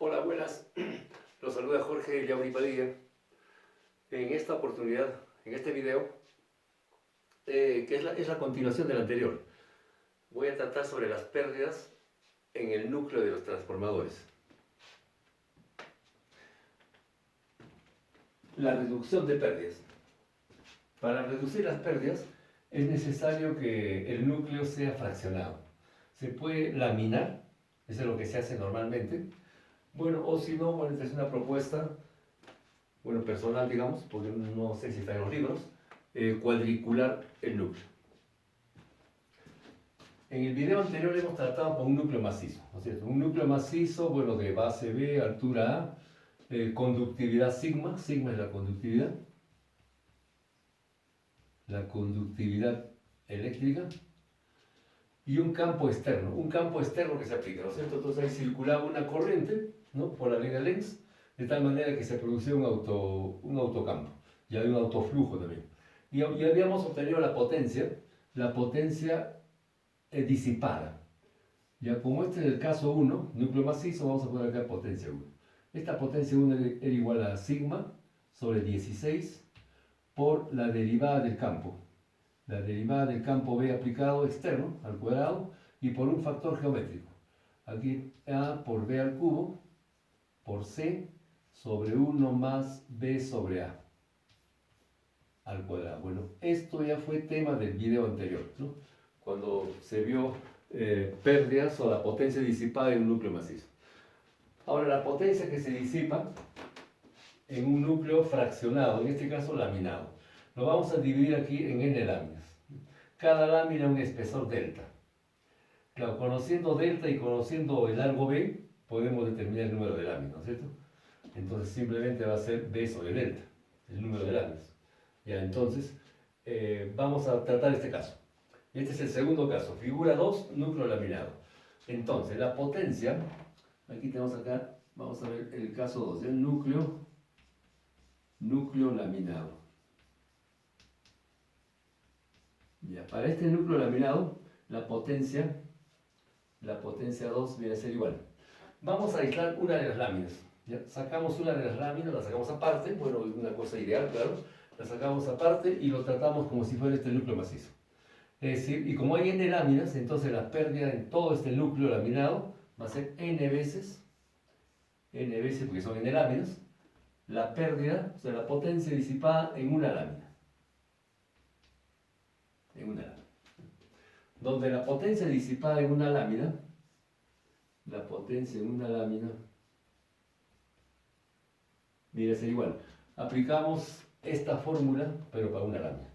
Hola, buenas. Los saluda Jorge Yauri Padilla. En esta oportunidad, en este video, que es la continuación del anterior, voy a tratar sobre las pérdidas en el núcleo de los transformadores. La reducción de pérdidas. Para reducir las pérdidas es necesario que el núcleo sea fraccionado. Se puede laminar, eso es lo que se hace normalmente. Bueno, o si no, bueno, esta es una propuesta, bueno, personal, digamos, porque no sé si está en los libros, cuadricular el núcleo. En el video anterior hemos tratado con un núcleo macizo, ¿no es cierto? Un núcleo macizo, bueno, de base B, altura A, conductividad sigma, sigma es la conductividad eléctrica, y un campo externo que se aplica, ¿no es cierto? Entonces ahí circulaba una corriente, ¿no? Por la ley de Lenz, de tal manera que se producía un autocampo, y había un autoflujo también. Y habíamos obtenido la potencia disipada. Ya como este es el caso 1, núcleo macizo, vamos a poner acá potencia 1. Esta potencia 1 era igual a sigma sobre 16 por la derivada del campo. La derivada del campo B aplicado externo al cuadrado y por un factor geométrico. Aquí A por B al cubo por C sobre 1 más B sobre A al cuadrado. Bueno, esto ya fue tema del video anterior, ¿no? Cuando se vio pérdidas o la potencia disipada en un núcleo macizo. Ahora, la potencia que se disipa en un núcleo fraccionado, en este caso laminado, lo vamos a dividir aquí en n láminas. Cada lámina un espesor delta. Claro, conociendo delta y conociendo el largo B, podemos determinar el número de láminas, ¿no es cierto? Entonces simplemente va a ser B sobre delta, el número de láminas. Ya, entonces, vamos a tratar este caso. Este es el segundo caso, figura 2, núcleo laminado. Entonces, la potencia, aquí tenemos acá, vamos a ver el caso 2, el núcleo laminado. Ya, para este núcleo laminado, la potencia 2 viene a ser igual. Vamos a aislar una de las láminas. ¿Ya? Sacamos una de las láminas, la sacamos aparte, bueno, una cosa ideal, claro, la sacamos aparte y lo tratamos como si fuera este núcleo macizo. Es decir, y como hay n láminas, entonces la pérdida en todo este núcleo laminado va a ser n veces, porque son n láminas, la pérdida, o sea, la potencia disipada en una lámina. Donde la potencia disipada en una lámina, viene a ser igual. Aplicamos esta fórmula, pero para una lámina.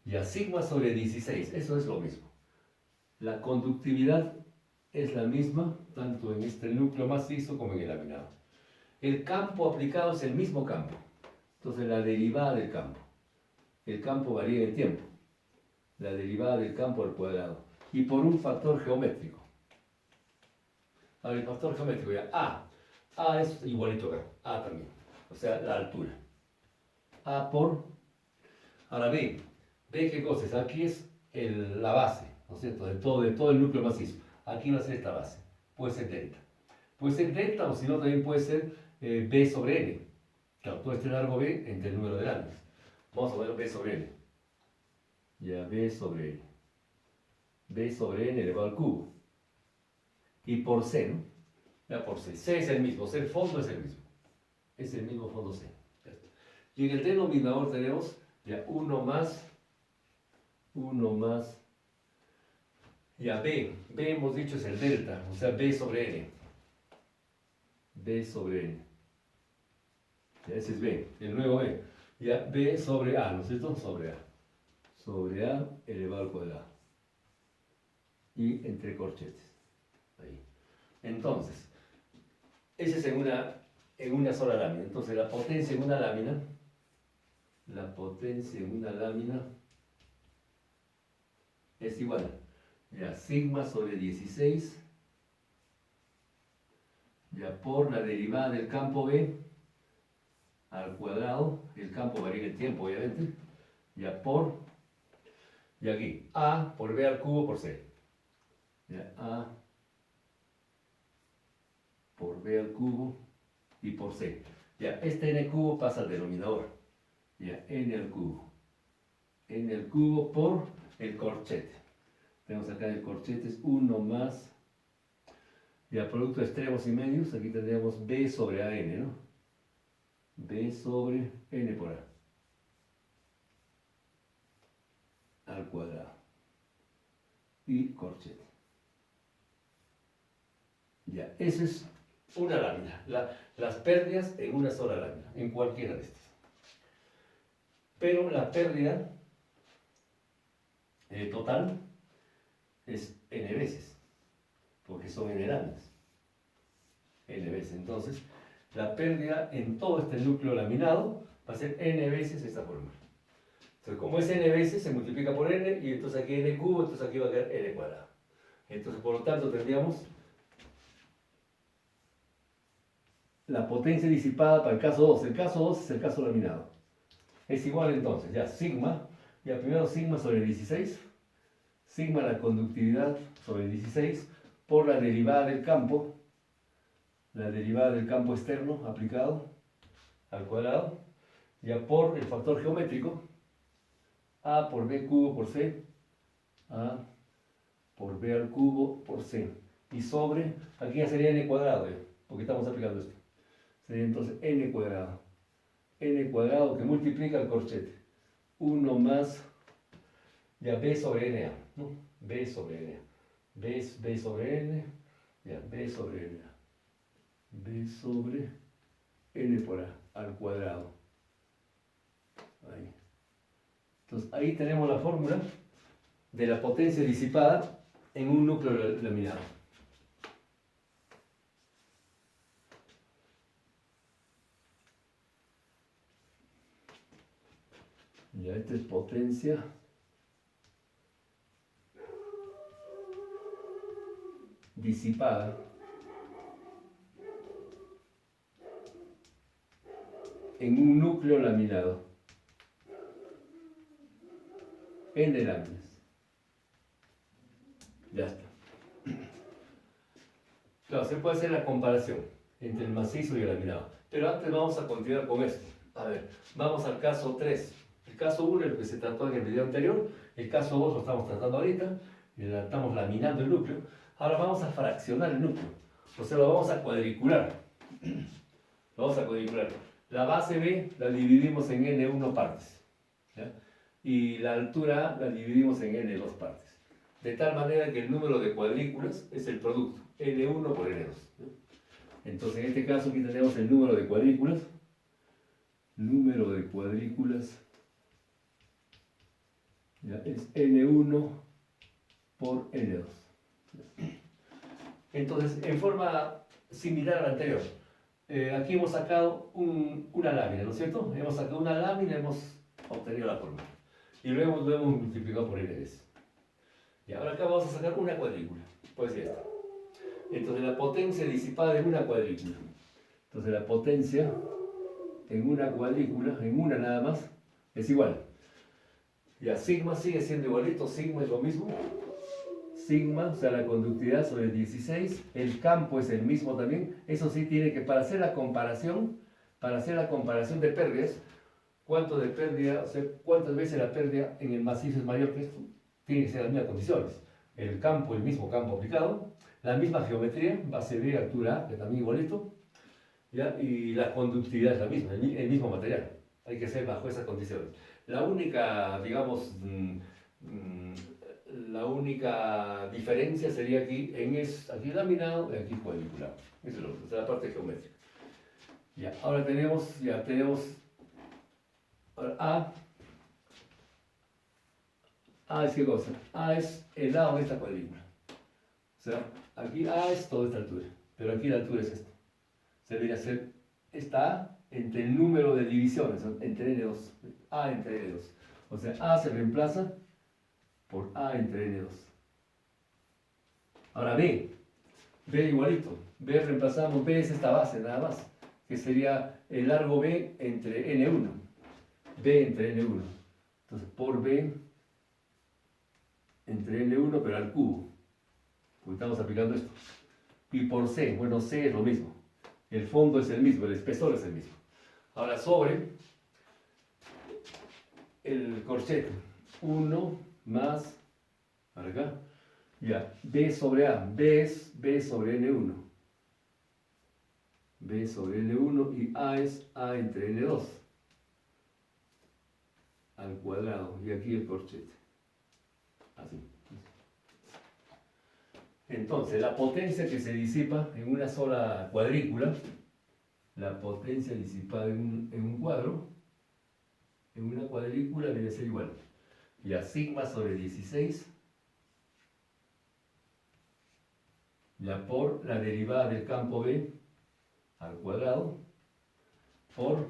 Y a sigma sobre 16, eso es lo mismo. La conductividad es la misma, tanto en este núcleo macizo como en el laminado. El campo aplicado es el mismo campo. Entonces la derivada del campo. El campo varía en el tiempo. La derivada del campo al cuadrado. Y por un factor geométrico. Ahora el factor geométrico ya. A es igualito acá. A también. O sea, la altura. A por... Ahora B. B, ¿qué cosa es? Aquí es la base, ¿no es cierto? De todo el núcleo macizo. Aquí va a ser esta base. Puede ser delta. Puede ser delta o si no también puede ser B sobre N. Claro, todo este largo B entre el número de láminas. Vamos a poner B sobre N. Ya, B sobre N. B sobre N elevado al cubo. Y por C, ¿no? Ya por C. C es el mismo. C, el fondo es el mismo. Es el mismo fondo C. Y en el denominador tenemos ya 1 más. Ya B. B hemos dicho es el delta. O sea, B sobre N. B sobre N. Ya ese es B. El nuevo B. Ya B sobre A, ¿no es cierto? Sobre A. Sobre A elevado al cuadrado. Y entre corchetes. Ahí. Entonces, ese es en una sola lámina. Entonces, la potencia en una lámina es igual a sigma sobre 16 ya por la derivada del campo B al cuadrado, el campo varía en el tiempo obviamente, ya por, y aquí, A por B al cubo por C. Ya, A por B b al cubo y por c. Ya, este n cubo pasa al denominador. Ya, n al cubo. N al cubo por el corchete. Tenemos acá el corchete es 1 más, ya, producto de extremos y medios, aquí tendríamos b sobre an, ¿no? B sobre n por a al cuadrado y corchete. Ya, esa es una lámina, las pérdidas en una sola lámina, en cualquiera de estas. Pero la pérdida total es n veces, porque son n láminas, n veces. Entonces, la pérdida en todo este núcleo laminado va a ser n veces esta fórmula. Entonces, como es n veces, se multiplica por n, y entonces aquí n cubo, entonces aquí va a quedar n cuadrado. Entonces, por lo tanto, tendríamos la potencia disipada para el caso 2. El caso 2 es el caso laminado. Es igual entonces, ya sigma, ya primero sigma sobre 16, sigma la conductividad sobre 16 por la derivada del campo externo aplicado al cuadrado, ya por el factor geométrico, a por b cubo por c, a por b al cubo por c, y sobre, aquí ya sería n cuadrado, porque estamos aplicando esto, sería entonces n cuadrado que multiplica el corchete, 1 más, ya b sobre n a, ¿no? B sobre n a, b es b sobre n, ya b sobre n a, b sobre n por a al cuadrado. Ahí. Entonces ahí tenemos la fórmula de la potencia disipada en un núcleo laminado. Ya esta es potencia disipada en un núcleo laminado. N láminas. Ya está. Claro, se puede hacer la comparación entre el macizo y el laminado. Pero antes vamos a continuar con esto. A ver, vamos al caso 3. El caso 1 es lo que se trató en el video anterior. El caso 2 lo estamos tratando ahorita. Estamos laminando el núcleo. Ahora vamos a fraccionar el núcleo. O sea, lo vamos a cuadricular. Lo vamos a cuadricular. La base B la dividimos en n1 partes. ¿Ya? Y la altura A la dividimos en n2 partes. De tal manera que el número de cuadrículas es el producto, n1 por n2. ¿No? Entonces, en este caso aquí tenemos el número de cuadrículas. Número de cuadrículas, ¿ya? Es n1 por n2. Entonces, en forma similar a la anterior, aquí hemos sacado una lámina, ¿no es cierto? Hemos sacado una lámina y hemos obtenido la fórmula. Y luego lo hemos multiplicado por n veces. Y ahora acá vamos a sacar una cuadrícula. Puede ser esta. Entonces la potencia disipada en una cuadrícula. Entonces la potencia en una cuadrícula, en una nada más, es igual. Ya sigma sigue siendo igualito, sigma es lo mismo. Sigma, o sea, la conductividad sobre 16, el campo es el mismo también. Eso sí tiene que, para hacer la comparación de pérdidas, ¿cuánto de pérdida, o sea, cuántas veces la pérdida en el macizo es mayor que esto? Tiene que ser las mismas condiciones. El campo, el mismo campo aplicado, la misma geometría, base B, altura A, que también igualito, ¿ya? Y la conductividad es la misma, el mismo material. Hay que ser bajo esas condiciones. La única, digamos, la única diferencia sería aquí, aquí laminado y aquí cuadriculado. Eso es lo que es la parte geométrica. Ya, ahora tenemos, ahora A es qué cosa? A es el lado de esta cuadrícula. O sea, aquí A es toda esta altura, pero aquí la altura es esta. Se debería ser esta A entre el número de divisiones, entre N2. A entre N2. O sea, A se reemplaza por A entre N2. Ahora B. B igualito. B reemplazamos, B es esta base nada más, que sería el largo B entre N1. B entre N1. Entonces, por B entre N1, pero al cubo, porque estamos aplicando esto. Y por C, bueno, C es lo mismo. El fondo es el mismo, el espesor es el mismo. Ahora sobre el corchete, 1 más, para acá, ya, B sobre A, B es B sobre N1. B sobre N1 y A es A entre N2 al cuadrado, y aquí el corchete. Así. Entonces, la potencia que se disipa en una sola cuadrícula, la potencia disipada en un cuadro, en una cuadrícula viene a ser igual. Ya sigma sobre 16, ya por la derivada del campo B al cuadrado, por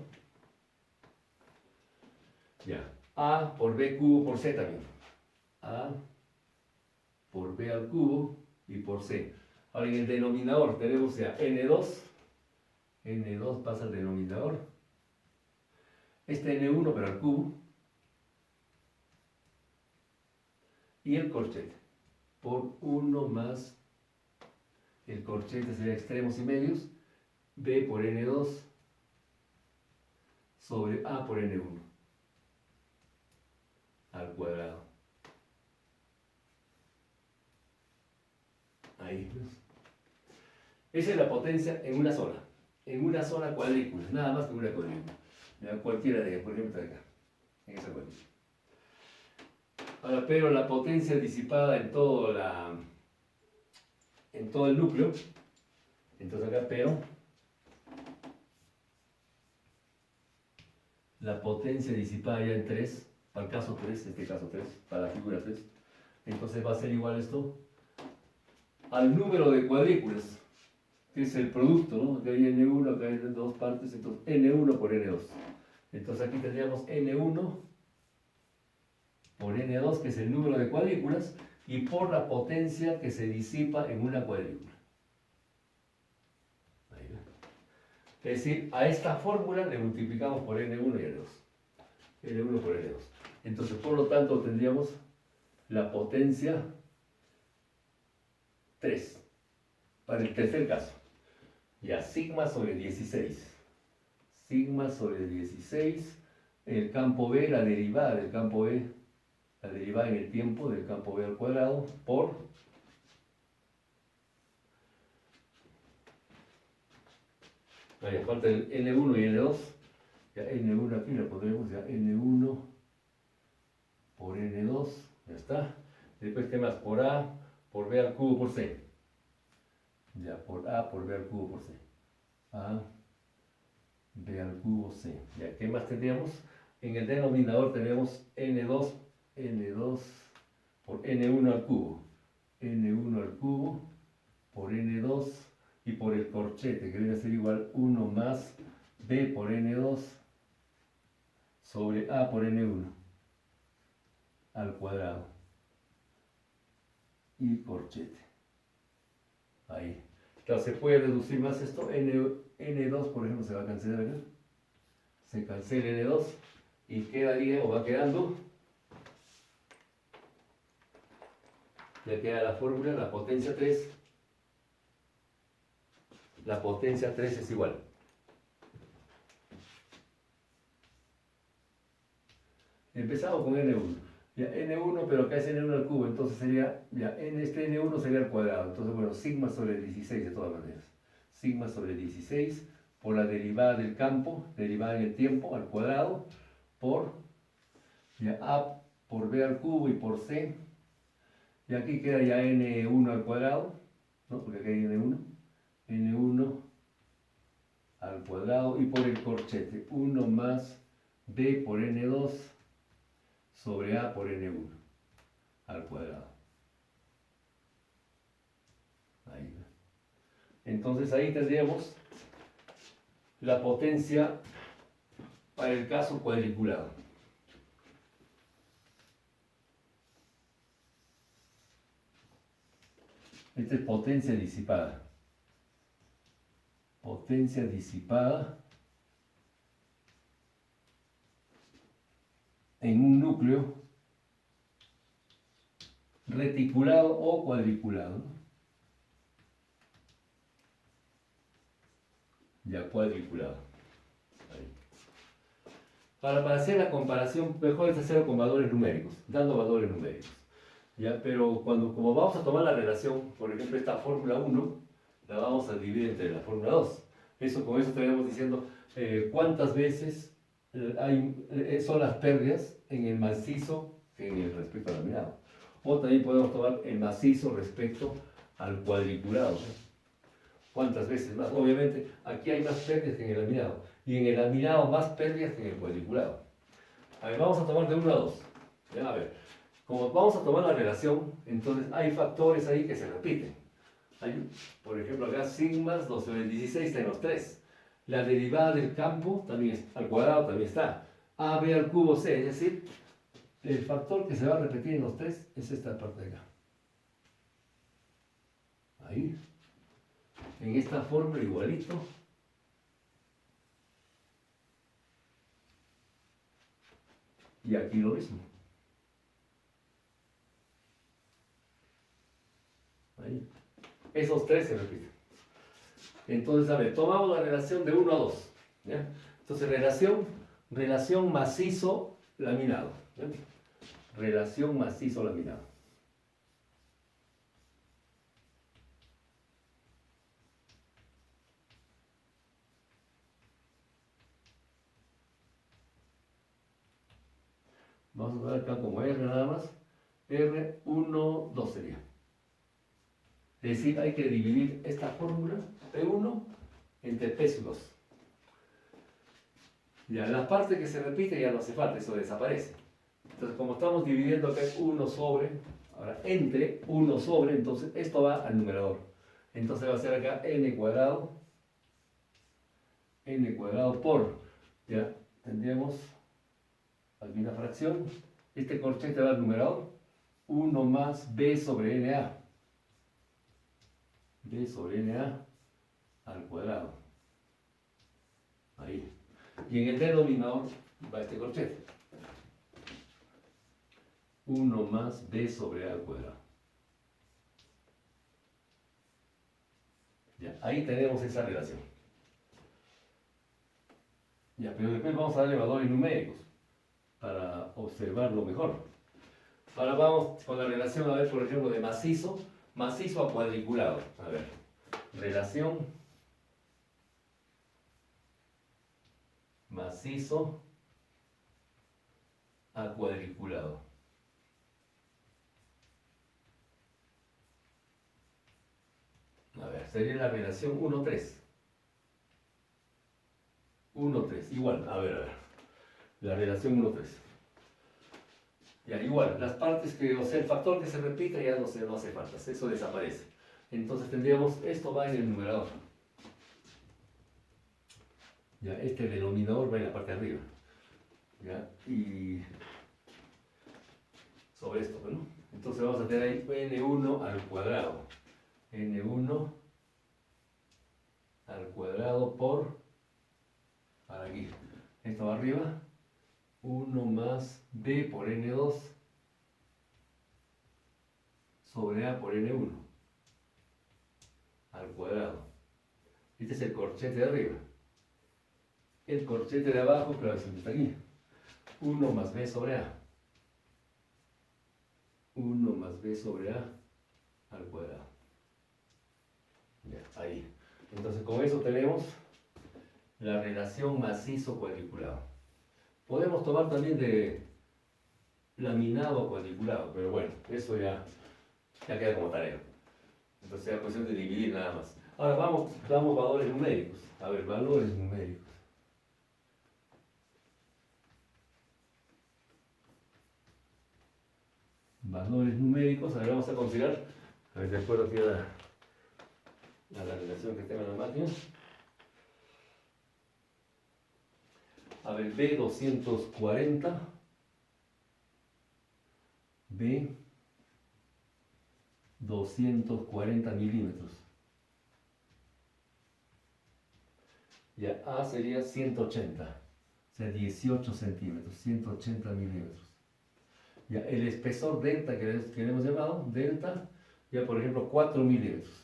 ya A por B cubo por C también. A por B al cubo y por C. Ahora en el denominador tenemos ya N2, N2 pasa al denominador, este N1 pero al cubo, y el corchete, por 1 más, el corchete sería extremos y medios, B por N2 sobre A por N1 al cuadrado. Ahí. Esa es la potencia en una sola cuadrícula, nada más que una cuadrícula. Cualquiera de ellas, por ejemplo, de acá, en esa cuadrícula. Ahora, pero la potencia disipada en todo el núcleo, entonces acá, pero la potencia disipada ya en 3, para el caso 3, este caso 3, para la figura 3, entonces va a ser igual esto al número de cuadrículas, que es el producto, ¿no? Acá hay N1, acá hay dos partes, entonces N1 por N2. Entonces aquí tendríamos N1 por N2, que es el número de cuadrículas, y por la potencia que se disipa en una cuadrícula. Ahí va. Es decir, a esta fórmula le multiplicamos por N1 y N2. N1 por N2. Entonces, por lo tanto, tendríamos la potencia 3. Para el tercer caso. Ya, sigma sobre 16. Sigma sobre 16. El campo B, la derivada del campo B, la derivada en el tiempo del campo B al cuadrado, por ahí falta el N1 y N2. Ya N1 aquí lo pondremos, ya N1 por N2, ya está. Después, ¿qué más? Por A, por B al cubo por C. Ya, por A, por B al cubo por C. A, B al cubo C. Ya, ¿qué más tendríamos? En el denominador tenemos N2 por N1 al cubo. N1 al cubo por N2 y por el corchete, que viene a ser igual 1 más B por N2 sobre A por N1 al cuadrado y corchete. Ahí. Claro, se puede reducir más esto. N2, por ejemplo, se va a cancelar acá. Se cancela N2 y quedaría, o va quedando, ya queda la fórmula, la potencia 3. La potencia 3 es igual. Empezamos con N1. Ya N1, pero acá es N1 al cubo, entonces sería, ya este N1 sería al cuadrado. Entonces, bueno, sigma sobre 16 de todas maneras. Sigma sobre 16 por la derivada del campo, derivada en el tiempo, al cuadrado, por ya A por B al cubo y por C. Y aquí queda ya N1 al cuadrado, ¿no? Porque aquí hay N1. N1 al cuadrado y por el corchete, 1 más B por N2 sobre A por N1 al cuadrado. Ahí va. Entonces ahí tendríamos la potencia para el caso cuadriculado. Esta es potencia disipada. Potencia disipada en un núcleo reticulado o cuadriculado. ya cuadriculado. Ahí. Para hacer la comparación, mejor es hacerlo con valores numéricos, dando valores numéricos. ¿Ya? Pero como vamos a tomar la relación, por ejemplo, esta fórmula 1, la vamos a dividir entre la fórmula 2. Con eso estaríamos diciendo cuántas veces son las pérdidas en el macizo en el respecto al laminado. O también podemos tomar el macizo respecto al cuadriculado, ¿no? ¿Cuántas veces más? Obviamente, aquí hay más pérdidas que en el laminado. Y en el laminado más pérdidas que en el cuadriculado. A ver, vamos a tomar de 1 a 2. ¿Ya? A ver, como vamos a tomar la relación, entonces hay factores ahí que se repiten. Hay, por ejemplo, acá sigmas 2 sobre el 16 está en los 3. La derivada del campo también al cuadrado también está. AB al cubo C, es decir, el factor que se va a repetir en los 3 es esta parte de acá. Ahí. En esta fórmula igualito. Y aquí lo mismo. Ahí. Esos 3 se repiten. Entonces, a ver, tomamos la relación de 1 a 2. ¿Ya? Entonces, relación macizo laminado. ¿Ya? Relación macizo laminado. Vamos a ver acá como R nada más. R1, 2 sería. Es decir, hay que dividir esta fórmula P1 entre P sub 2. Ya, la parte que se repite ya no hace falta, eso desaparece. Entonces, como estamos dividiendo acá 1 sobre, ahora entre 1 sobre, entonces esto va al numerador. Entonces va a ser acá n cuadrado por, ya, tendríamos aquí una fracción, este corchete va al numerador, 1 más b sobre na. B sobre na al cuadrado. Ahí. Y en el denominador va este corchete. 1 más b sobre a al cuadrado. Ya, ahí tenemos esa relación. Ya, pero después vamos a darle valores numéricos para observarlo mejor. Ahora vamos con la relación, a ver, por ejemplo, de macizo a cuadriculado. A ver, relación macizo a cuadriculado. A ver, sería la relación 1,3. 1,3, igual, a ver. La relación 1,3. Ya, igual, las partes que, o sea, el factor que se repite ya no hace falta, eso desaparece. Entonces tendríamos, esto va en el numerador. Ya, este denominador va en la parte de arriba. Ya, y sobre esto, ¿no? Entonces vamos a tener ahí n1 al cuadrado. n1 al cuadrado por, para aquí, esto va arriba, 1 más b por n2 sobre a por n1 al cuadrado. Este es el corchete de arriba. El corchete de abajo, claro, está aquí. 1 más b sobre a. 1 más b sobre a al cuadrado. Ya, ahí. Entonces con eso tenemos la relación macizo cuadriculado. Podemos tomar también de laminado cuadriculado, pero bueno, eso ya queda como tarea. Entonces es cuestión de dividir nada más. Ahora damos valores numéricos. A ver, valores numéricos. Valores numéricos, a ver, vamos a considerar, a ver, de acuerdo aquí a la relación que tenga la máquina. A ver, B240, B 240 milímetros. Ya, A sería 180, o sea, 18 centímetros, 180 milímetros. Ya, el espesor delta que le hemos llamado, delta, ya por ejemplo 4 milímetros.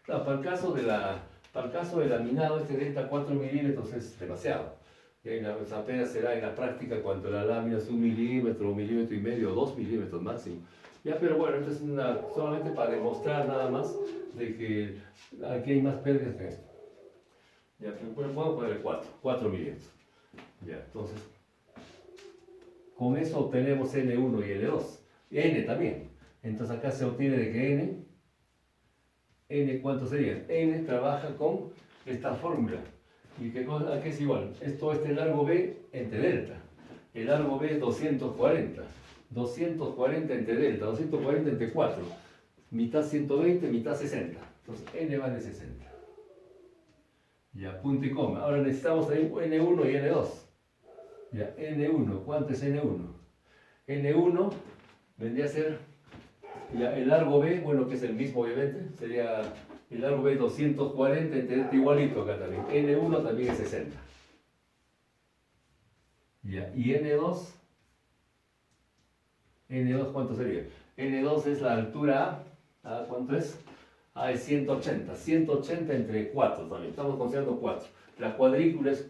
Claro, para el caso de Para el caso del laminado, este delta 4 milímetros es demasiado. Apenas será en la práctica cuando la lámina es 1 milímetro, 1,5 milímetros, o 2 milímetros máximo. Ya, pero bueno, esto es solamente para demostrar nada más de que aquí hay más pérdidas que esto. Ya, pero puedo poner 4 milímetros. Ya, entonces, con eso obtenemos N1 y N2. N también. Entonces acá se obtiene de que N ¿cuánto sería? N trabaja con esta fórmula. ¿Y qué cosa? Aquí es igual. Esto es el largo B entre delta. El largo B es 240. 240 entre delta, 240 entre 4. Mitad 120, mitad 60. Entonces N vale 60. Ya, punto y coma. Ahora necesitamos ahí N1 y N2. Ya, N1. ¿Cuánto es N1? N1 vendría a ser ya, el largo B, bueno, que es el mismo obviamente, sería el largo B 240 entre delta igualito acá también. N1 también es 60. Ya, y N2 ¿cuánto sería? N2 es la altura A. ¿A cuánto es? A es 180. 180 entre 4 también. Estamos considerando 4. La cuadrícula es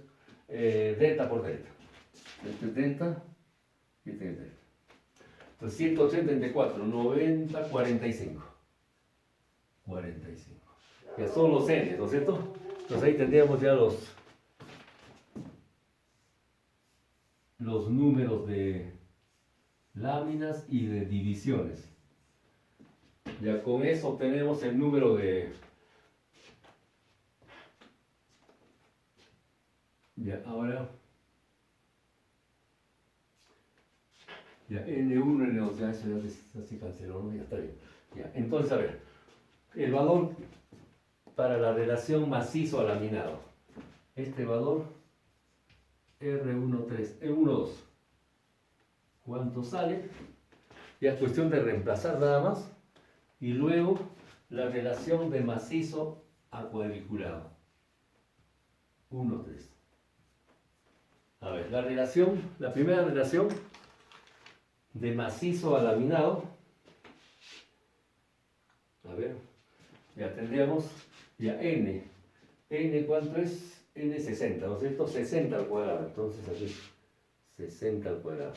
delta por delta. Este es delta y este es delta. Entonces 180 entre 4, 90, 45. 45. Ya son los n, ¿no es cierto? Entonces ahí tendríamos ya los números de láminas y de divisiones. Ya con eso obtenemos el número de... Ya, ahora... Ya, N1, N2, ya eso ya se canceló, ¿no? Ya está bien. Ya, entonces, a ver, el valor para la relación macizo a laminado. Este valor, R13, E12. ¿Cuánto sale? Ya es cuestión de reemplazar nada más. Y luego la relación de macizo a cuadriculado. 1, 3. A ver, la primera relación de macizo a laminado. A ver, ya tendríamos, ya N. N, ¿cuánto es? N 60, ¿no es cierto? 60 al cuadrado. Entonces aquí, 60 al cuadrado.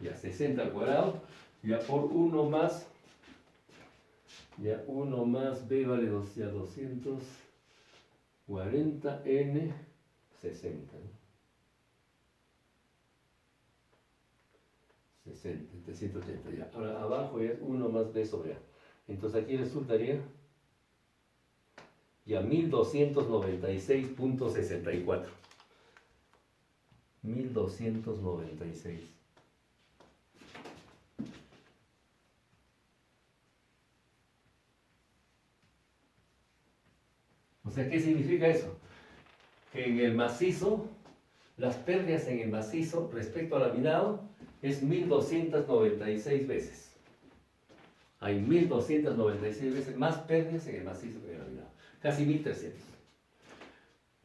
Ya 60 al cuadrado, ya por 1 más, ya 1 más B vale 240 N 60. ¿No? 60, entre 180 ya. Ahora abajo ya es 1 más B sobre A. Entonces aquí resultaría ya 1296.64. 1296. O sea, ¿qué significa eso? Que en el macizo, las pérdidas en el macizo respecto al laminado es 1296 veces. Hay 1296 veces más pérdidas en el macizo que en el laminado. Casi 1300.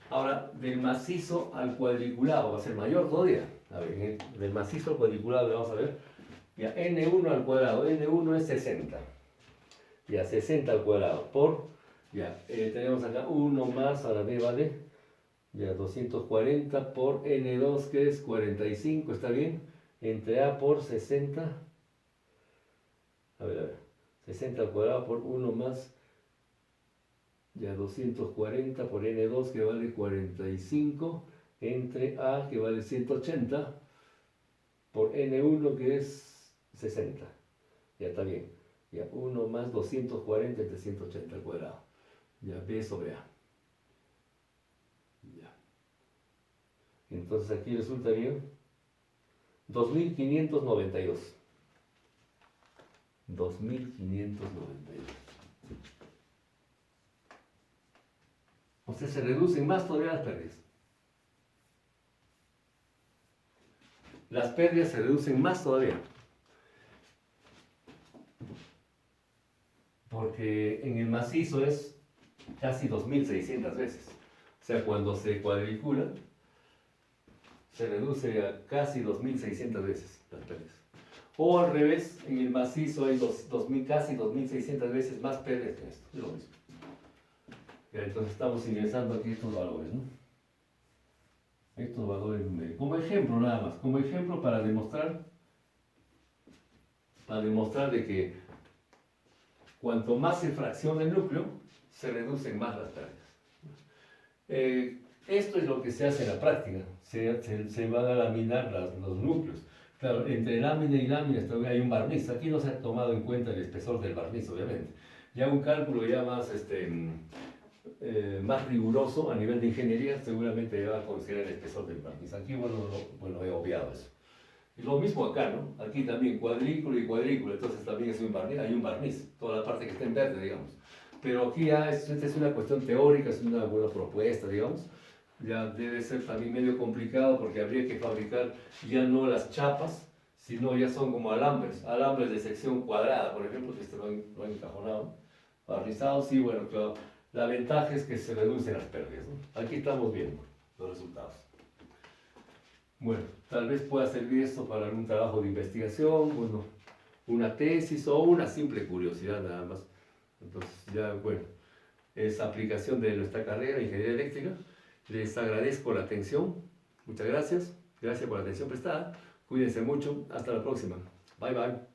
Ahora, del macizo al cuadriculado va a ser mayor todavía. A ver, del macizo al cuadriculado le vamos a ver. Ya, N1 al cuadrado. N1 es 60. Ya, 60 al cuadrado por... Ya, tenemos acá 1 más, ahora B vale, ya 240 por N2 que es 45, ¿está bien? Entre A por 60, a ver, 60 al cuadrado por 1 más, ya 240 por N2 que vale 45, entre A que vale 180, por N1 que es 60, ya está bien, ya 1 más 240 entre 180 al cuadrado. Ya, B sobre A. Ya. Entonces aquí resultaría 2592. 2592. O sea, se reducen más todavía las pérdidas. Las pérdidas se reducen más todavía. Porque en el macizo es casi 2600 veces. O sea, cuando se cuadricula, se reduce a casi 2600 veces las pérdidas. O al revés, en el macizo hay casi 2.600 veces más pérdidas que esto. Es lo mismo. Ya, entonces estamos ingresando aquí estos valores, ¿no? Estos valores numéricos. Como ejemplo nada más, como ejemplo para demostrar de que cuanto más se fracciona el núcleo, se reducen más las pérdidas. Esto es lo que se hace en la práctica, se van a laminar los núcleos. Claro, entre lámina y lámina hay un barniz, aquí no se ha tomado en cuenta el espesor del barniz, obviamente. Ya un cálculo ya más, más riguroso a nivel de ingeniería, seguramente va a considerar el espesor del barniz. Aquí, bueno, he obviado eso. Y lo mismo acá, ¿no? Aquí también cuadrículo y cuadrículo, entonces también es un barniz, hay un barniz, toda la parte que está en verde, digamos. Pero aquí ya esta es una cuestión teórica, es una buena propuesta, digamos. Ya debe ser también medio complicado porque habría que fabricar ya no las chapas, sino ya son como alambres de sección cuadrada, por ejemplo, que esto lo han encajonado, barnizados, sí, bueno, claro. La ventaja es que se reducen las pérdidas, ¿no? Aquí estamos viendo los resultados. Bueno, tal vez pueda servir esto para algún trabajo de investigación, bueno, una tesis o una simple curiosidad nada más. Entonces, ya, bueno, es aplicación de nuestra carrera, Ingeniería Eléctrica. Les agradezco la atención. Muchas gracias. Gracias por la atención prestada. Cuídense mucho. Hasta la próxima. Bye, bye.